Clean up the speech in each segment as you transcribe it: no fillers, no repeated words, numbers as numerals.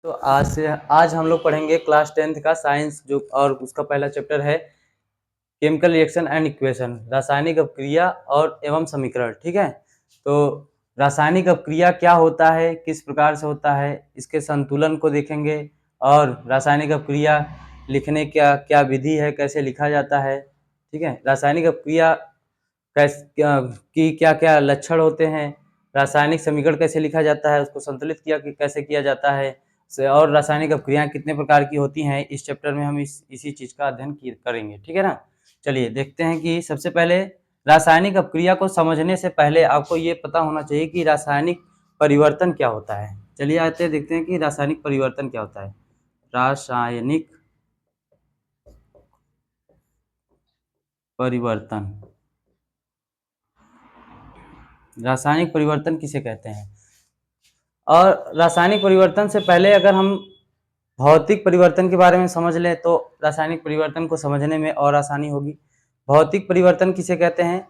तो आज हम लोग पढ़ेंगे क्लास 10th का साइंस जो और उसका पहला चैप्टर है केमिकल रिएक्शन एंड इक्वेशन, रासायनिक अपक्रिया और एवं समीकरण। ठीक है, तो रासायनिक अपक्रिया क्या होता है, किस प्रकार से होता है, इसके संतुलन को देखेंगे और रासायनिक अपक्रिया लिखने क्या क्या विधि है, कैसे लिखा जाता है। ठीक है, रासायनिक अपक्रिया की क्या क्या लक्षण होते हैं, रासायनिक समीकरण कैसे लिखा जाता है, उसको संतुलित कैसे किया जाता है, और रासायनिक अपक्रियाएं कितने प्रकार की होती हैं। इस चैप्टर में हम इसी चीज का अध्ययन करेंगे। ठीक है ना, चलिए देखते हैं कि सबसे पहले रासायनिक अपक्रिया को समझने से पहले आपको ये पता होना चाहिए कि रासायनिक परिवर्तन क्या होता है। चलिए आते हैं, देखते हैं कि रासायनिक परिवर्तन क्या होता है। रासायनिक परिवर्तन, रासायनिक परिवर्तन किसे कहते हैं। और रासायनिक परिवर्तन से पहले अगर हम भौतिक परिवर्तन के बारे में समझ लें तो रासायनिक परिवर्तन को समझने में और आसानी होगी। भौतिक परिवर्तन किसे कहते हैं,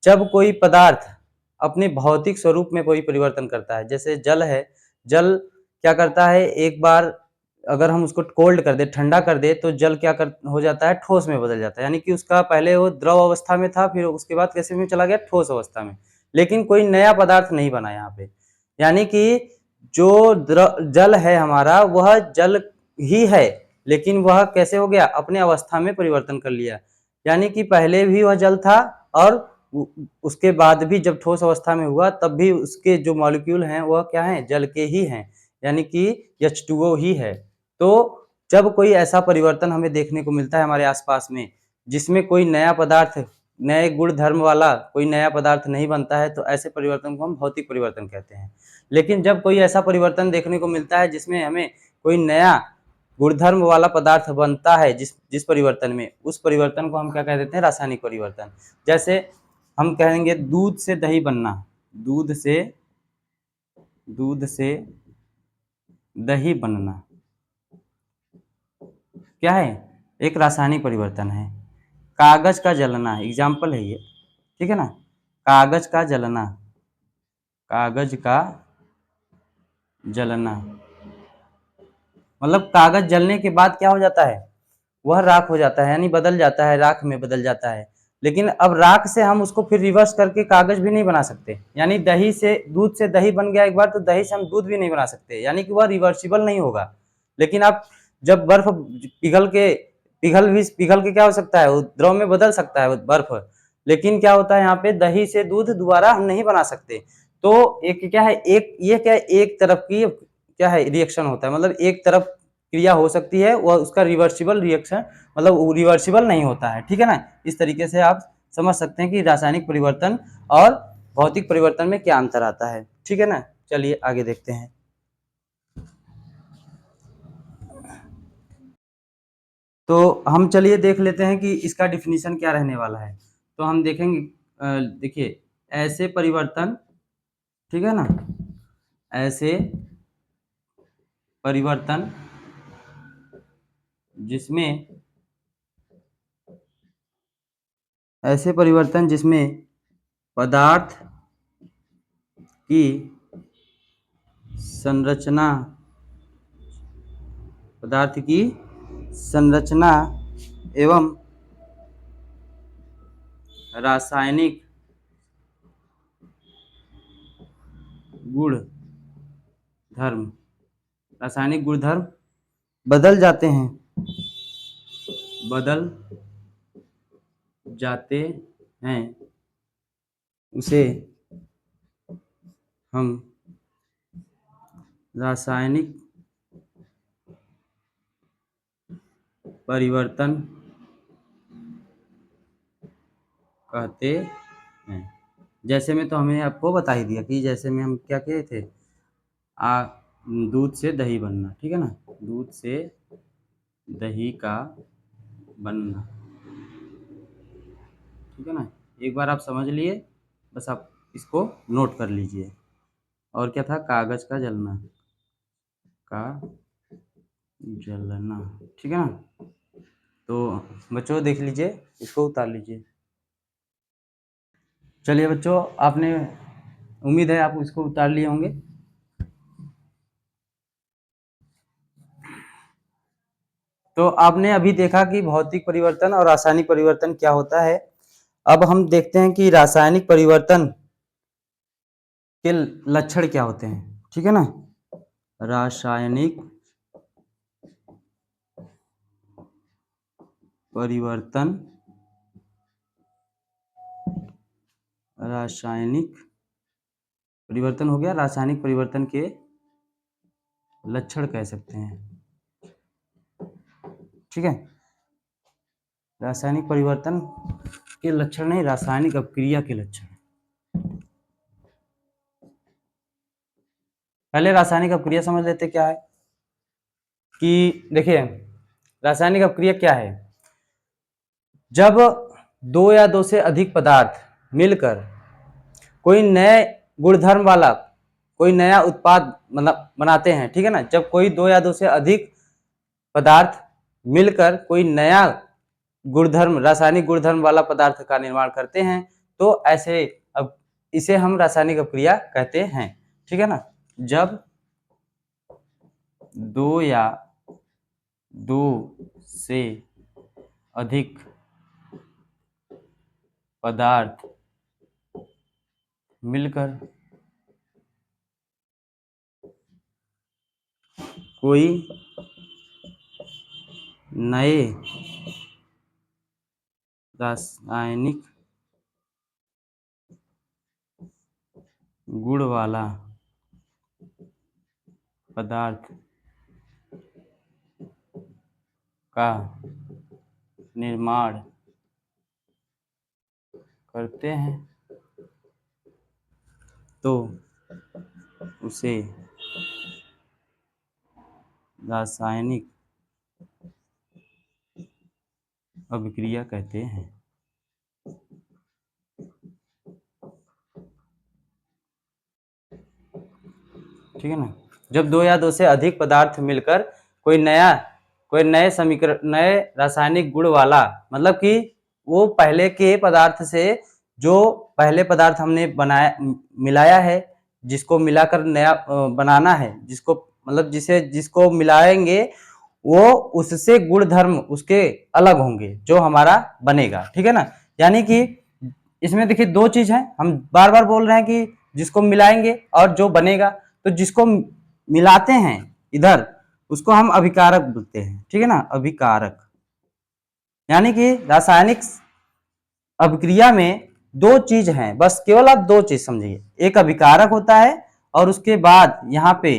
जब कोई पदार्थ अपने भौतिक स्वरूप में कोई परिवर्तन करता है। जैसे जल है, जल क्या करता है, एक बार अगर हम उसको कोल्ड कर दे, ठंडा कर दे, तो जल क्या कर हो जाता है, ठोस में बदल जाता है। यानी कि उसका पहले वो द्रव अवस्था में था, फिर उसके बाद कैसे में चला गया, ठोस अवस्था में। लेकिन कोई नया पदार्थ नहीं बना यहाँ पे। यानी कि जो जल है हमारा, वह जल ही है, लेकिन वह कैसे हो गया, अपने अवस्था में परिवर्तन कर लिया। यानी कि पहले भी वह जल था और उसके बाद भी जब ठोस अवस्था में हुआ तब भी उसके जो मॉलिक्यूल हैं वह क्या है, जल के ही हैं, यानी कि H2O ही है। तो जब कोई ऐसा परिवर्तन हमें देखने को मिलता है हमारे आसपास में, जिसमें कोई नया पदार्थ, नए गुण धर्म वाला कोई नया पदार्थ नहीं बनता है, तो ऐसे परिवर्तन को हम भौतिक परिवर्तन कहते हैं। लेकिन जब कोई ऐसा परिवर्तन देखने को मिलता है जिसमें हमें कोई नया गुणधर्म वाला पदार्थ बनता है, जिस जिस परिवर्तन में, उस परिवर्तन को हम क्या कह देते हैं, रासायनिक परिवर्तन। जैसे हम कहेंगे दूध से दही बनना, दूध से दही बनना क्या है, एक रासायनिक परिवर्तन है। कागज का जलना एग्जाम्पल है ये, ठीक है ना, कागज का जलना, कागज का जलना मतलब कागज जलने के बाद क्या हो जाता है, वह राख हो जाता है, यानी बदल जाता है, राख में बदल जाता है। लेकिन अब राख से हम उसको फिर रिवर्स करके कागज भी नहीं बना सकते। यानी दही से, दूध से दही बन गया एक बार, तो दही से हम दूध भी नहीं बना सकते, यानी कि वह रिवर्सिबल नहीं होगा। लेकिन आप जब बर्फ पिघल के क्या हो सकता है, वो द्रव में बदल सकता है वो बर्फ। लेकिन क्या होता है, यहाँ पे दही से दूध दोबारा हम नहीं बना सकते। तो एक क्या है, ये क्या है, एक तरफ की क्या है, रिएक्शन होता है, मतलब एक तरफ क्रिया हो सकती है, वह उसका रिवर्सिबल रिएक्शन, मतलब रिवर्सिबल नहीं होता है। ठीक है ना, इस तरीके से आप समझ सकते हैं कि रासायनिक परिवर्तन और भौतिक परिवर्तन में क्या अंतर आता है। ठीक है ना, चलिए आगे देखते हैं। तो हम चलिए देख लेते हैं कि इसका डिफिनीशन क्या रहने वाला है। तो हम देखेंगे, देखिए, ऐसे परिवर्तन, ठीक है ना, ऐसे परिवर्तन जिसमें ऐसे परिवर्तन जिसमें पदार्थ की संरचना, पदार्थ की संरचना एवं रासायनिक गुण धर्म, रासायनिक गुणधर्म बदल जाते हैं, बदल जाते हैं, उसे हम रासायनिक परिवर्तन कहते हैं। जैसे में तो हमें आपको बता ही दिया कि जैसे में हम क्या कहे थे, आ दूध से दही बनना, ठीक है ना, दूध से दही का बनना, ठीक है ना। एक बार आप समझ लिए, बस आप इसको नोट कर लीजिए। और क्या था, कागज का जलना, का जलना, ठीक है ना। तो बच्चों देख लीजिए, इसको उतार लीजिए। चलिए बच्चों, आपने, उम्मीद है आप इसको उतार लिए होंगे। तो आपने अभी देखा कि भौतिक परिवर्तन और रासायनिक परिवर्तन क्या होता है। अब हम देखते हैं कि रासायनिक परिवर्तन के लक्षण क्या होते हैं, ठीक है ना। रासायनिक परिवर्तन, रासायनिक परिवर्तन हो गया, रासायनिक परिवर्तन के लक्षण कह सकते हैं, ठीक है। रासायनिक परिवर्तन के लक्षण नहीं, रासायनिक अपक्रिया के लक्षण। पहले रासायनिक अपक्रिया समझ लेते क्या है कि देखिए, रासायनिक अपक्रिया क्या है। जब दो या दो से अधिक पदार्थ मिलकर कोई नए गुणधर्म वाला कोई नया उत्पाद मतलब बनाते हैं, ठीक है ना। जब कोई दो या दो से अधिक पदार्थ मिलकर कोई नया गुणधर्म, रासायनिक गुणधर्म वाला पदार्थ का निर्माण करते हैं, तो ऐसे अब इसे हम रासायनिक अपक्रिया कहते हैं, ठीक है ना। जब दो या दो से अधिक पदार्थ मिलकर कोई नए रासायनिक गुण वाला पदार्थ का निर्माण करते हैं, तो उसे रासायनिक अभिक्रिया कहते हैं, ठीक है ना। जब दो या दो से अधिक पदार्थ मिलकर कोई नए समीकरण, नए रासायनिक गुण वाला, मतलब कि वो पहले के पदार्थ से जो पहले पदार्थ हमने बनाया मिलाया है, जिसको मिलाकर नया बनाना है, जिसको मतलब जिसको मिलाएंगे वो उससे गुण धर्म उसके अलग होंगे जो हमारा बनेगा, ठीक है ना। यानी कि इसमें देखिए दो चीज है, हम बार बार बोल रहे हैं कि जिसको मिलाएंगे और जो बनेगा। तो जिसको मिलाते हैं इधर उसको हम अभिकारक बोलते हैं, ठीक है ना, अभिकारक। यानी कि रासायनिक अभिक्रिया में दो चीज हैं, बस केवल आप दो चीज समझिए, एक अभिकारक होता है और उसके बाद यहाँ पे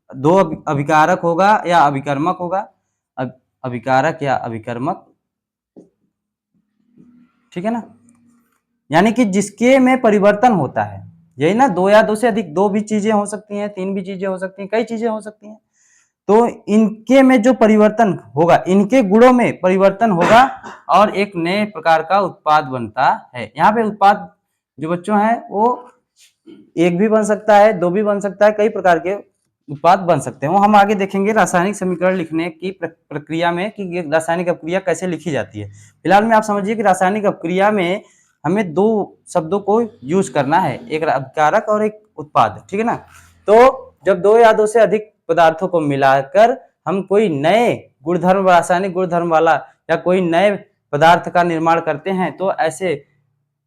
दो अभिकारक होगा या अभिकर्मक होगा, अभिकारक या अभिकर्मक, ठीक है ना। यानी कि जिसके में परिवर्तन होता है, यही ना, दो या दो से अधिक, दो भी चीजें हो सकती हैं, तीन भी चीजें हो सकती हैं, कई चीजें हो सकती हैं। तो इनके में जो परिवर्तन होगा, इनके गुणों में परिवर्तन होगा और एक नए प्रकार का उत्पाद बनता है। यहाँ पे उत्पाद जो बच्चों है वो एक भी बन सकता है, दो भी बन सकता है, कई प्रकार के उत्पाद बन सकते हैं। वो हम आगे देखेंगे रासायनिक समीकरण लिखने की प्रक्रिया में कि ये रासायनिक अपक्रिया कैसे लिखी जाती है। फिलहाल में आप समझिए कि रासायनिक अपक्रिया में हमें दो शब्दों को यूज करना है, एक अभिकारक और एक उत्पाद, ठीक है ना। तो जब दो या दो से अधिक पदार्थों को मिलाकर हम कोई नए गुणधर्म, रासायनिक गुणधर्म वाला या कोई नए पदार्थ का निर्माण करते हैं, तो ऐसे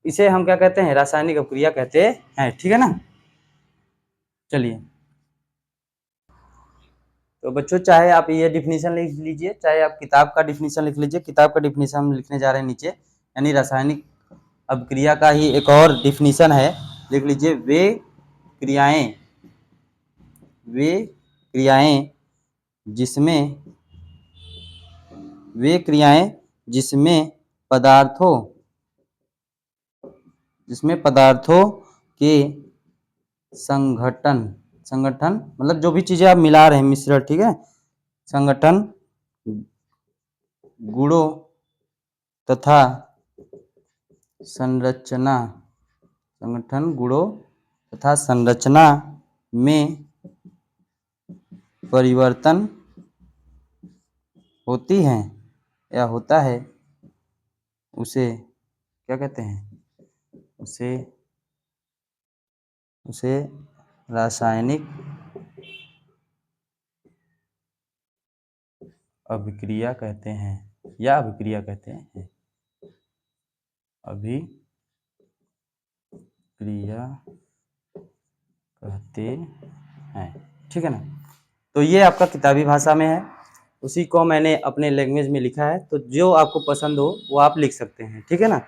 इसे हम क्या कहते हैं, रासायनिक अपक्रिया कहते हैं, ठीक है ना। चलिए, तो बच्चों चाहे आप ये डिफिनीशन लिख लीजिए, चाहे आप किताब का डिफिनीशन लिख लीजिए। किताब का डिफिनीशन हम लिखने जा रहे हैं नीचे, यानी रासायनिक अभिक्रिया का ही एक और डिफिनीशन है, लिख लीजिए। वे क्रियाएं जिसमें वे क्रियाएं जिसमें पदार्थों पदार्थों के संगठन संगठन मतलब जो भी चीजें आप मिला रहे हैं, मिश्रण, ठीक है, संगठन गुणों तथा संरचना संगठन गुणों तथा संरचना में परिवर्तन होती हैं या होता है, उसे क्या कहते हैं, उसे उसे रासायनिक अभिक्रिया कहते हैं या अभिक्रिया कहते हैं, अभिक्रिया कहते हैं, ठीक है ना। तो ये आपका किताबी भाषा में है, उसी को मैंने अपने लैंग्वेज में लिखा है, तो जो आपको पसंद हो वो आप लिख सकते हैं, ठीक है ना।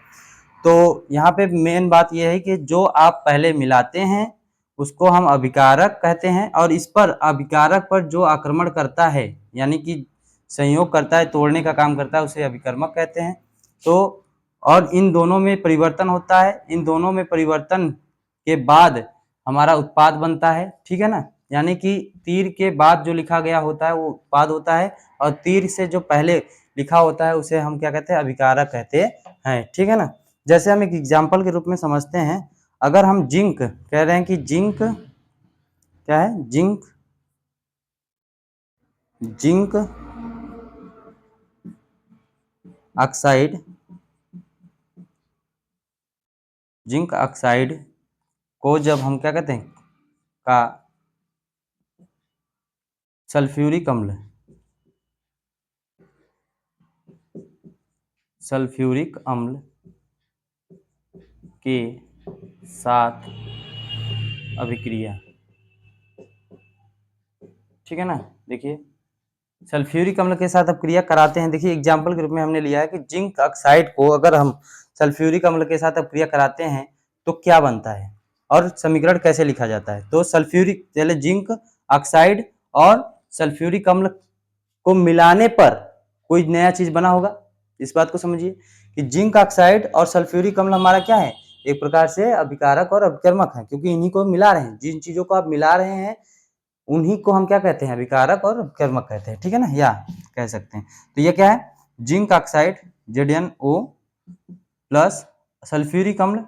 तो यहाँ पे मेन बात ये है कि जो आप पहले मिलाते हैं उसको हम अभिकारक कहते हैं, और इस पर अभिकारक पर जो आक्रमण करता है यानी कि संयोग करता है, तोड़ने का काम करता है, उसे अभिकर्मक कहते हैं। तो और इन दोनों में परिवर्तन होता है, इन दोनों में परिवर्तन के बाद हमारा उत्पाद बनता है, ठीक है ना। यानी कि तीर के बाद जो लिखा गया होता है वो उत्पाद होता है, और तीर से जो पहले लिखा होता है उसे हम क्या कहते हैं, अभिकारक कहते हैं, ठीक है ना। जैसे हम एक एग्जाम्पल के रूप में समझते हैं, अगर हम जिंक कह रहे हैं कि जिंक क्या है, जिंक ऑक्साइड, जिंक ऑक्साइड को जब हम क्या कहते हैं, का सल्फ्यूरिक अम्ल, सल्फ्यूरिक अम्ल के साथ अभिक्रिया, ठीक है ना। देखिए सल्फ्यूरिक अम्ल के साथ अभिक्रिया कराते हैं। देखिए एग्जाम्पल के रूप में हमने लिया है कि जिंक ऑक्साइड को अगर हम सल्फ्यूरिक अम्ल के साथ अभिक्रिया कराते हैं तो क्या बनता है और समीकरण कैसे लिखा जाता है। तो सल्फ्यूरिक पहले जिंक ऑक्साइड और सल्फ्यूरिक अम्ल को मिलाने पर कोई नया चीज बना होगा, इस बात को समझिए कि जिंक ऑक्साइड और सल्फ्यूरिक अम्ल हमारा क्या है, एक प्रकार से अभिकारक और अभिकर्मक है, क्योंकि इन्हीं को मिला रहे हैं, जिन चीजों को आप मिला रहे हैं उन्हीं को हम क्या कहते हैं, अभिकारक और अभिकर्मक कहते हैं, ठीक है ना, या कह सकते हैं। तो ये क्या है, zinc oxide ZnO plus sulphuric अम्ल,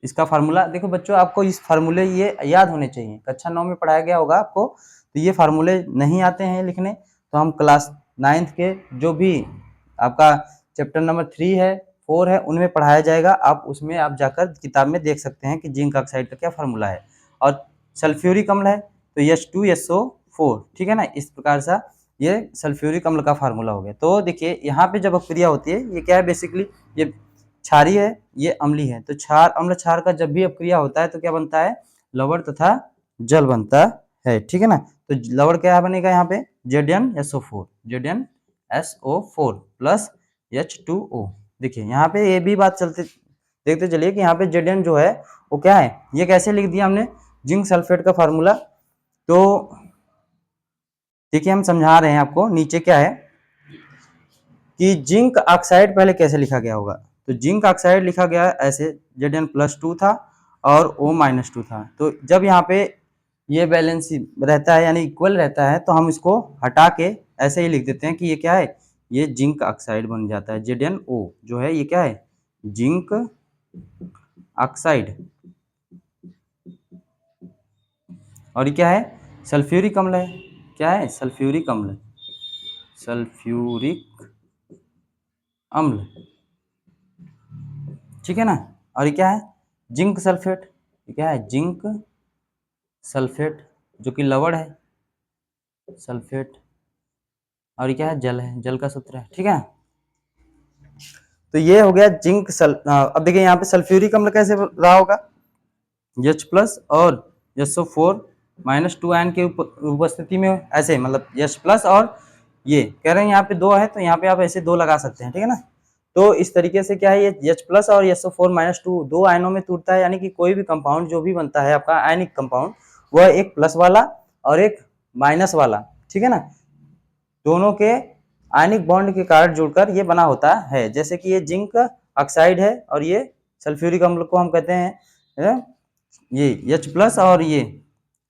इसका फार्मूला देखो बच्चों, आपको इस फार्मूले ये याद होने चाहिए, कक्षा 9 में पढ़ाया गया होगा आपको, तो ये फार्मूले नहीं आते हैं लिखने तो हम क्लास 9th के जो भी आपका चैप्टर नंबर 3 है 4 है उनमें पढ़ाया जाएगा, आप उसमें आप जाकर किताब में देख सकते हैं कि जिंक ऑक्साइड का क्या फार्मूला है। और सल्फ्यूरिक अम्ल है तो H2SO4, ठीक है ना, इस प्रकार से ये सल्फ्यूरिक अम्ल का फार्मूला हो गया। तो देखिए यहाँ पे जब अभिक्रिया होती है, ये क्या है बेसिकली, ये क्षारीय है, ये अम्लीय है, तो क्षार अम्ल क्षार का जब भी अभिक्रिया होता है तो क्या बनता है, लवण तथा जल बनता है, ठीक है ना। तो लवण क्या बनेगा यहाँ पे, ZnSO4 प्लस H2O। देखिए यहाँ पे ये भी बात चलते देखते चलिए कि यहाँ पे Zn जो है वो क्या है, ये कैसे लिख दिया हमने, जिंक सल्फेट का फार्मूला। तो देखिए हम समझा रहे हैं आपको, नीचे क्या है कि जिंक ऑक्साइड पहले कैसे लिखा गया होगा, तो जिंक ऑक्साइड लिखा गया ऐसे, Zn+2 था और O-2 था। तो जब यहाँ पे ये बैलेंस रहता है यानी इक्वल रहता है तो हम इसको हटा के ऐसे ही लिख देते हैं कि ये क्या है, ये जिंक ऑक्साइड बन जाता है, ZnO जो है ये क्या है, जिंक ऑक्साइड, और ये क्या है, सल्फ्यूरिक अम्ल है, क्या है, सल्फ्यूरिक अम्ल, सल्फ्यूरिक अम्ल, ठीक है ना। और ये क्या है, जिंक सल्फेट, ये क्या है, जिंक सल्फेट जो कि लवण है, सल्फेट, और ये क्या है, जल है, जल का सूत्र है, ठीक है। तो ये हो गया जिंक अब देखिए यहाँ पे सल्फ्यूरिक अम्ल कैसे रहा होगा, H+ और SO4-2 आयन के उपस्थिति में ऐसे, मतलब H+ और ये कह रहे हैं यहाँ पे 2 है तो यहाँ पे आप ऐसे 2 लगा सकते हैं, ठीक है ना। तो इस तरीके से क्या है, ये H+ और SO4-2 दो आयनों में टूटता है, यानी कि कोई भी कंपाउंड जो भी बनता है आपका आयनिक कंपाउंड, वह एक प्लस वाला और एक माइनस वाला, ठीक है ना, दोनों के आयनिक बॉन्ड के कारण जुड़कर ये बना होता है। जैसे कि ये जिंक ऑक्साइड है और ये सल्फ्यूरिक अम्ल को हम कहते हैं ये H+ और ये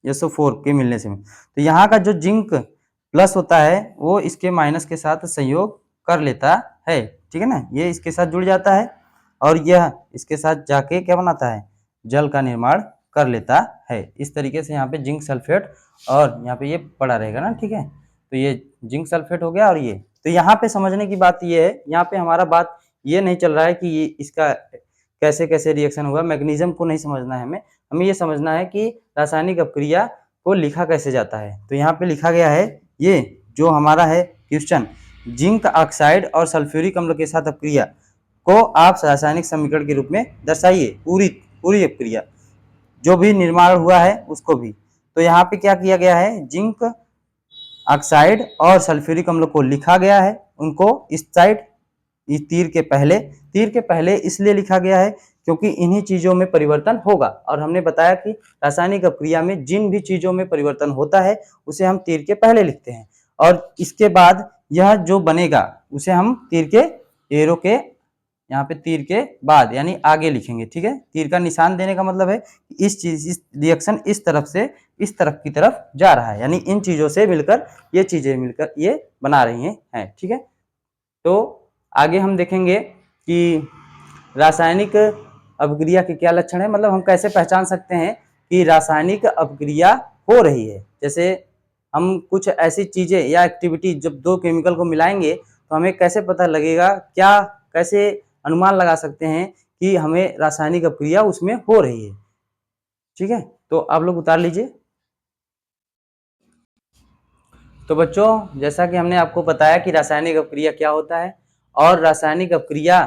SO4 के मिलने से, तो यहाँ का जो जिंक प्लस होता है वो इसके माइनस के साथ संयोग कर लेता है, ठीक है ना, ये इसके साथ जुड़ जाता है और यह इसके साथ जाके क्या बनाता है, जल का निर्माण कर लेता है। इस तरीके से यहाँ पे जिंक सल्फेट और यहाँ पे ये पड़ा रहेगा ना, ठीक है। तो ये जिंक सल्फेट हो गया, और ये तो यहाँ पे समझने की बात ये है, यहाँ पे हमारा बात ये नहीं चल रहा है कि ये इसका कैसे कैसे रिएक्शन होगा, मैग्नीशियम को नहीं समझना है हमें, हमें ये समझना है कि रासायनिक अपक्रिया को लिखा कैसे जाता है। तो यहाँ पे लिखा गया है, ये जो हमारा है क्वेश्चन, जिंक ऑक्साइड और सल्फ्यूरिक अम्ल के साथ अपक्रिया को आप रासायनिक समीकरण के रूप में दर्शाइए, पूरी पूरी अपक्रिया जो भी निर्माण हुआ है उसको भी। तो यहाँ पे क्या किया गया है, जिंक ऑक्साइड और सल्फ्यूरिक अम्ल को लिखा गया है, उनको इस साइड इस तीर के पहले इसलिए लिखा गया है क्योंकि इन्हीं चीजों में परिवर्तन होगा। और हमने बताया कि रासायनिक अपक्रिया में जिन भी चीजों में परिवर्तन होता है उसे हम तीर के पहले लिखते हैं, और इसके बाद यह जो बनेगा उसे हम तीर के एरो के यहाँ पे तीर के बाद यानी आगे लिखेंगे। ठीक है, तीर का निशान देने का मतलब है इस रिएक्शन इस तरफ से इस तरफ की तरफ जा रहा है, यानी इन चीजों से मिलकर ये चीजें मिलकर ये बना रही हैं। ठीक है, तो आगे हम देखेंगे कि रासायनिक अपक्रिया के क्या लक्षण है, मतलब हम कैसे पहचान सकते हैं कि रासायनिक अपक्रिया हो रही है। जैसे हम कुछ ऐसी चीजें या एक्टिविटी जब दो केमिकल को मिलाएंगे तो हमें कैसे पता लगेगा, क्या कैसे अनुमान लगा सकते हैं कि हमें रासायनिक अपक्रिया उसमें हो रही है। ठीक है, तो आप लोग उतार लीजिए। तो बच्चों, जैसा कि हमने आपको बताया कि रासायनिक अपक्रिया क्या होता है और रासायनिक अपक्रिया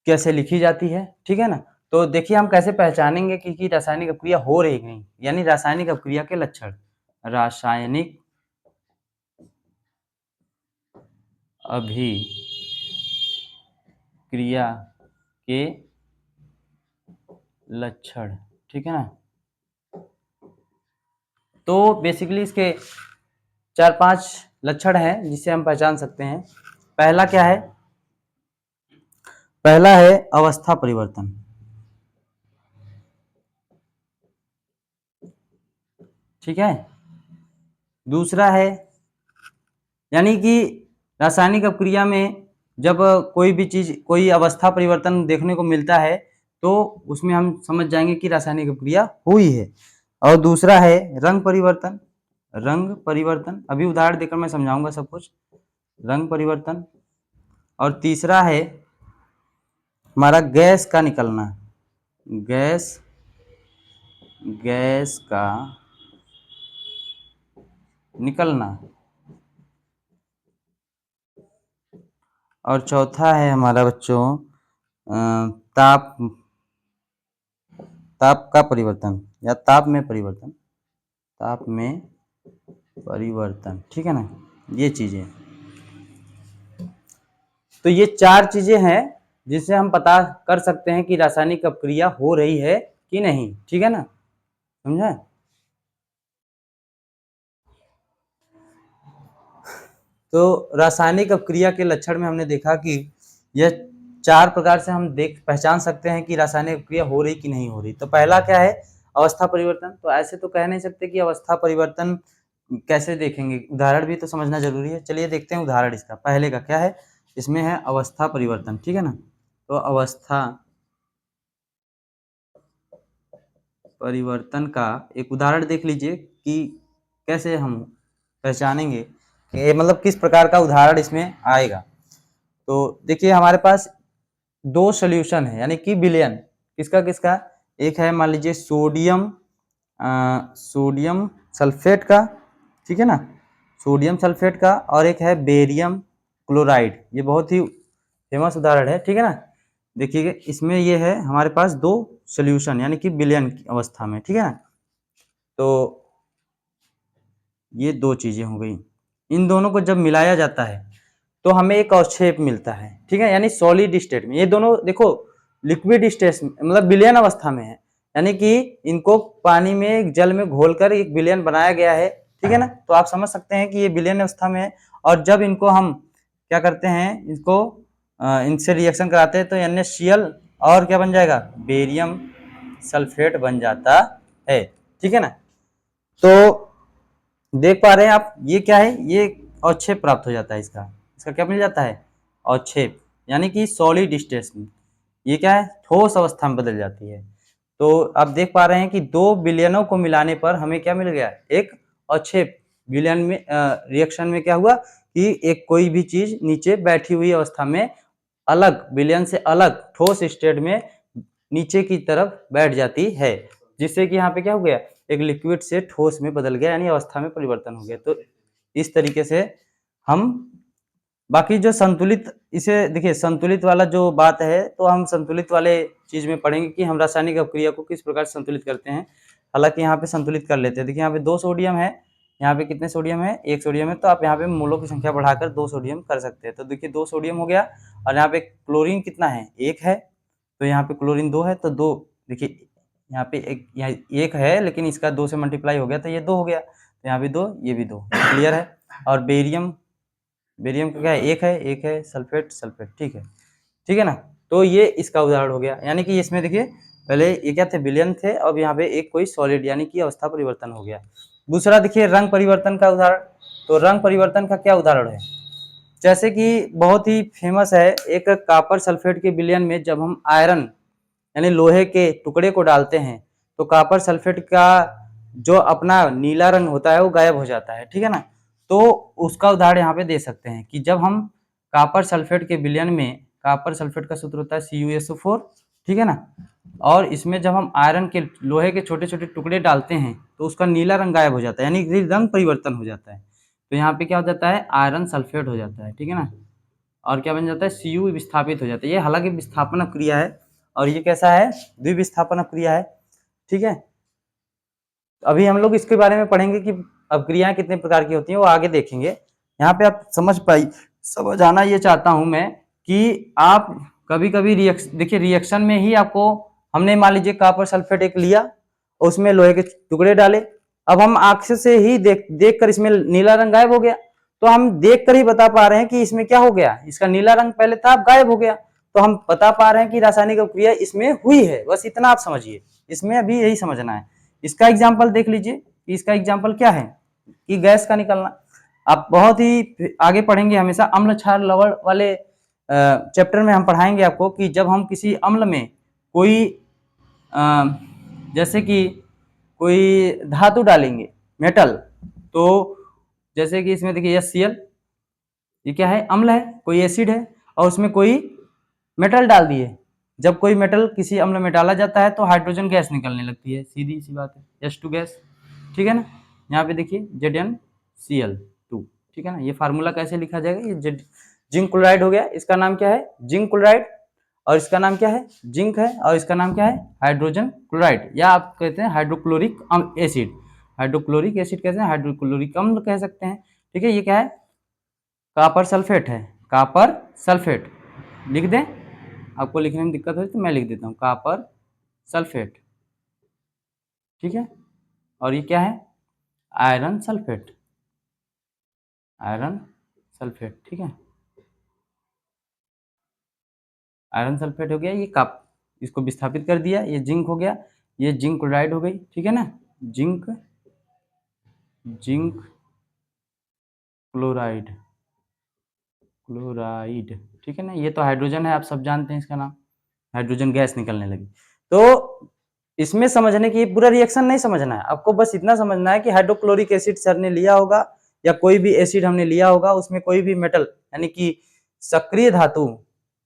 कैसे लिखी जाती है, ठीक है ना। तो देखिए हम कैसे पहचानेंगे कि रासायनिक अपक्रिया हो रही नहीं, यानी रासायनिक अपक्रिया के लक्षण। रासायनिक अभिक्रिया के लक्षण, ठीक है ना। तो बेसिकली इसके 4-5 लक्षण हैं जिसे हम पहचान सकते हैं। पहला क्या है, पहला है अवस्था परिवर्तन। ठीक है, दूसरा है यानी कि रासायनिक अपक्रिया में जब कोई भी चीज कोई अवस्था परिवर्तन देखने को मिलता है तो उसमें हम समझ जाएंगे कि रासायनिक अपक्रिया हुई है। और दूसरा है रंग परिवर्तन। रंग परिवर्तन अभी उदाहरण देकर मैं समझाऊंगा सब कुछ, रंग परिवर्तन। और तीसरा है हमारा गैस का निकलना, गैस का निकलना। और चौथा है हमारा बच्चों ताप का परिवर्तन या ताप में परिवर्तन, ताप में परिवर्तन। ठीक है ना, ये चीजें। तो ये 4 चीजें हैं जिससे हम पता कर सकते हैं कि रासायनिक अपक्रिया हो रही है कि नहीं। ठीक है ना, समझा। तो रासायनिक अपक्रिया के लक्षण में हमने देखा कि यह 4 प्रकार से हम पहचान सकते हैं कि रासायनिक अपक्रिया हो रही कि नहीं हो रही। तो पहला क्या है, अवस्था परिवर्तन। तो ऐसे तो कह नहीं सकते कि अवस्था परिवर्तन कैसे देखेंगे, उदाहरण भी तो समझना जरूरी है। चलिए देखते हैं उदाहरण इसका। पहले का क्या है, इसमें है अवस्था परिवर्तन। ठीक है ना, तो अवस्था परिवर्तन का एक उदाहरण देख लीजिए कि कैसे हम पहचानेंगे कि मतलब किस प्रकार का उदाहरण इसमें आएगा। तो देखिए हमारे पास 2 सॉल्यूशन है यानी कि विलयन, किसका किसका, एक है मान लीजिए सोडियम सल्फेट का, ठीक है ना, सोडियम सल्फेट का, और एक है बेरियम क्लोराइड। ये बहुत ही फेमस उदाहरण है। ठीक है ना, देखिए इसमें ये है हमारे पास 2 सॉल्यूशन यानी कि विलयन की अवस्था में। ठीक है ना, तो ये 2 चीजें हो गई। इन दोनों को जब मिलाया जाता है तो हमें एक अवक्षेप मिलता है। ठीक है, यानी सॉलिड स्टेट में। ये दोनों देखो लिक्विड स्टेट मतलब विलयन अवस्था में है, यानी कि इनको पानी में जल में घोलकर एक विलयन बनाया गया है। ठीक है ना, तो आप समझ सकते हैं कि ये विलयन अवस्था में है। और जब इनको हम क्या करते हैं, इसको इनसे रिएक्शन कराते हैं तो NaCl और क्या बन जाएगा, बेरियम सल्फेट बन जाता है। ठीक है ना, तो देख पा रहे हैं आप, ये क्या है, ये अवक्षेप प्राप्त हो जाता है। इसका क्या मिल जाता है, अवक्षेप, यानी कि सॉलिड स्टेट में ये क्या है, ठोस अवस्था में बदल जाती है। तो आप देख पा रहे हैं कि 2 विलयनों को मिलाने पर हमें क्या मिल गया, एक अवक्षेप। विलयन में रिएक्शन में क्या हुआ कि एक कोई भी चीज नीचे बैठी हुई अवस्था में अलग विलयन से अलग ठोस स्टेट में नीचे की तरफ बैठ जाती है, जिससे कि यहाँ पे क्या हो गया, एक लिक्विड से ठोस में बदल गया, यानी अवस्था में परिवर्तन हो गया। तो इस तरीके से हम बाकी जो संतुलित, इसे देखिए संतुलित वाला जो बात है, तो हम संतुलित वाले चीज में पढ़ेंगे कि हम रासायनिक अपक्रिया को किस प्रकार संतुलित करते हैं। हालांकि यहाँ पे संतुलित कर लेते हैं। देखिए यहाँ पे 2 सोडियम है, यहाँ पे कितने सोडियम है, 1 सोडियम है, तो आप यहाँ पे मोलों की संख्या बढ़ाकर 2 सोडियम कर सकते हैं। तो देखिए 2 सोडियम हो गया, और यहाँ पे क्लोरीन कितना है, 1 है, तो यहाँ पे क्लोरीन 2 है, तो 2, देखिए यहाँ पे यहाँ 1 है, लेकिन इसका 2 से मल्टीप्लाई हो गया तो ये 2 हो गया, तो यहाँ भी 2, ये भी 2, क्लियर है। और बेरियम, बेरियम का क्या है, 1 है, सल्फेट सल्फेट, ठीक है ना। तो ये इसका उदाहरण हो गया, यानी कि इसमें देखिए पहले ये क्या थे, विलयन थे, अब यहाँ पे एक कोई सॉलिड यानी कि अवस्था परिवर्तन हो गया। दूसरा देखिए रंग परिवर्तन का उदाहरण। तो रंग परिवर्तन का क्या उदाहरण है, जैसे कि बहुत ही फेमस है, एक कॉपर सल्फेट के विलयन में जब हम आयरन यानी लोहे के टुकड़े को डालते हैं, तो कॉपर सल्फेट का जो अपना नीला रंग होता है वो गायब हो जाता है, ठीक है ना। तो उसका उदाहरण यहाँ पे दे सकते हैं कि जब हम कॉपर सल्फेट के विलयन में, कॉपर सल्फेट का सूत्र होता है CuSO4, ठीक है ना, और इसमें जब हम आयरन के लोहे के छोटे छोटे टुकड़े डालते हैं तो उसका नीला रंग गायब हो जाता है, यानी रंग परिवर्तन हो जाता है। तो यहाँ पे क्या हो जाता है, आयरन सल्फेट हो जाता है, ठीक है ना, और क्या बन जाता है, Cu विस्थापित हो जाता है। ये हालांकि विस्थापन क्रिया है, और ये कैसा है, द्विविस्थापन क्रिया है, ठीक है। अभी हम लोग इसके बारे में पढ़ेंगे कि अपक्रियाएं कितने प्रकार की होती हैं, वो आगे देखेंगे। यहाँ पे आप समझ आना ये चाहता हूं मैं कि आप कभी कभी देखिए रिएक्शन में ही आपको, हमने मान लीजिए कॉपर सल्फेट एक लिया, उसमें लोहे के टुकड़े डाले, अब हम आंख से ही देख कर इसमें नीला रंग गायब हो गया, तो हम देख कर ही बता पा रहे हैं कि इसमें क्या हो गया, इसका नीला रंग पहले था अब गायब हो गया, तो हम बता पा रहे हैं कि रासायनिक अपक्रिया इसमें हुई है। बस इतना आप समझिए, इसमें अभी यही समझना है। इसका एग्जाम्पल देख लीजिए, इसका एग्जाम्पल क्या है कि गैस का निकलना। आप बहुत ही आगे पढ़ेंगे, हमेशा अम्ल क्षार लवण वाले चैप्टर में हम पढ़ाएंगे आपको कि जब हम किसी अम्ल में कोई जैसे कि कोई धातु डालेंगे, मेटल, तो जैसे कि इसमें देखिए HCl, ये क्या है, अम्ल है, कोई एसिड है, और उसमें कोई मेटल डाल दिए। जब कोई मेटल किसी अम्ल में डाला जाता है तो हाइड्रोजन गैस निकलने लगती है, सीधी सी बात है, H2 गैस, ठीक है ना। यहाँ पे देखिए ZnCl2, ठीक है ना। ये फार्मूला कैसे लिखा जाएगा, ये जिंक क्लोराइड हो गया, इसका नाम क्या है, जिंक क्लोराइड, और इसका नाम क्या है, जिंक है, और इसका नाम क्या है, हाइड्रोजन क्लोराइड, या आप कहते हैं हाइड्रोक्लोरिक एसिड, हाइड्रोक्लोरिक एसिड कहते हैं, हाइड्रोक्लोरिक अम्ल कह सकते हैं, ठीक है। ये क्या है, कॉपर सल्फेट है, कॉपर सल्फेट लिख दें, आपको लिखने में दिक्कत हो तो मैं लिख देता हूँ, कॉपर सल्फेट, ठीक है। और ये क्या है, आयरन सल्फेट, आयरन सल्फेट, ठीक है, आयरन सल्फेट हो गया, ये कप, इसको विस्थापित कर दिया, ये जिंक हो गया, ये जिंक क्लोराइड हो गई, ठीक है ना, जिंक, जिंक क्लोराइड, क्लोराइड, ठीक है ना। ये तो हाइड्रोजन है, आप सब जानते हैं इसका नाम, हाइड्रोजन गैस निकलने लगी। तो इसमें समझने की, पूरा रिएक्शन नहीं समझना है आपको, बस इतना समझना है कि हाइड्रोक्लोरिक एसिड सर ने लिया होगा, या कोई भी एसिड हमने लिया होगा, उसमें कोई भी मेटल यानी कि सक्रिय धातु,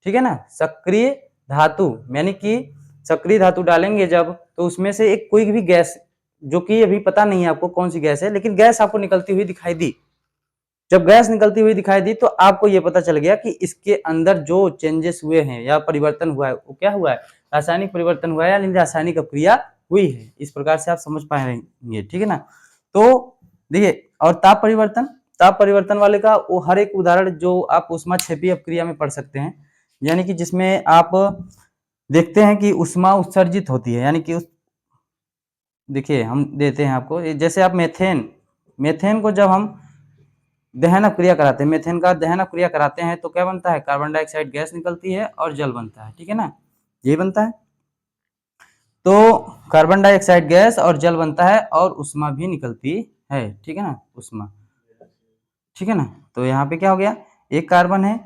ठीक है ना, सक्रिय धातु यानी कि सक्रिय धातु डालेंगे जब, तो उसमें से एक कोई भी गैस, जो कि अभी पता नहीं है आपको कौन सी गैस है, लेकिन गैस आपको निकलती हुई दिखाई दी। जब गैस निकलती हुई दिखाई दी तो आपको यह पता चल गया कि इसके अंदर जो चेंजेस हुए हैं या परिवर्तन हुआ है, वो क्या हुआ है, रासायनिक परिवर्तन हुआ है, यानी रासायनिक अपक्रिया हुई है। इस प्रकार से आप समझ पाएंगे, ठीक है ना। तो देखिए, और ताप परिवर्तन, ताप परिवर्तन वाले का वो हर एक उदाहरण जो आप ऊष्माक्षेपी अपक्रिया में पढ़ सकते हैं, यानी कि जिसमें आप देखते हैं कि ऊष्मा उत्सर्जित होती है, यानी कि उस, देखिए हम देते हैं आपको, जैसे आप मेथेन, मेथेन को जब हम दहन अपक्रिया कराते हैं, मेथेन का दहन अपक्रिया कराते हैं तो क्या बनता है, कार्बन डाइऑक्साइड गैस निकलती है और जल बनता है, ठीक है ना, ये बनता है। तो कार्बन डाइऑक्साइड गैस और जल बनता है, और उष्मा भी निकलती है, ठीक है ना, उष्मा, ठीक है ना। तो यहाँ पे क्या हो गया, एक कार्बन है,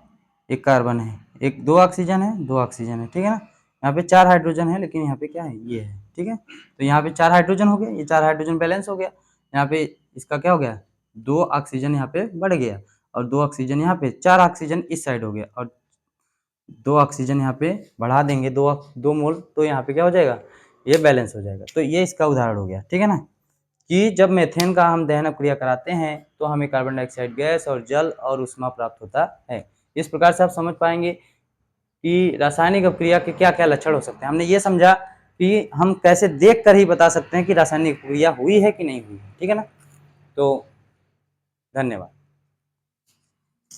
एक कार्बन है, एक, दो ऑक्सीजन है, दो ऑक्सीजन है, ठीक है ना। यहाँ पे 4 हाइड्रोजन है, लेकिन यहाँ पे क्या है, ये है, ठीक है। तो यहाँ पे 4 हाइड्रोजन हो गया, ये 4 हाइड्रोजन बैलेंस हो गया, यहाँ पे इसका क्या हो गया, 2 ऑक्सीजन यहाँ पे बढ़ गया, और 2 ऑक्सीजन यहाँ पे, 4 ऑक्सीजन इस साइड हो गया, और 2 ऑक्सीजन यहाँ पे बढ़ा देंगे, 2 मोल, तो यहाँ पे क्या हो जाएगा, ये बैलेंस हो जाएगा। तो ये इसका उदाहरण हो गया, ठीक है ना। कि जब मीथेन का हम दहन क्रिया कराते हैं तो हमें कार्बन डाइऑक्साइड गैस और जल और ऊष्मा प्राप्त होता है। इस प्रकार से आप समझ पाएंगे कि रासायनिक अभिक्रिया के क्या क्या लक्षण हो सकते हैं। हमने ये समझा कि हम कैसे देख कर ही बता सकते हैं कि रासायनिक क्रिया हुई है कि नहीं हुई, ठीक है ना। तो धन्यवाद।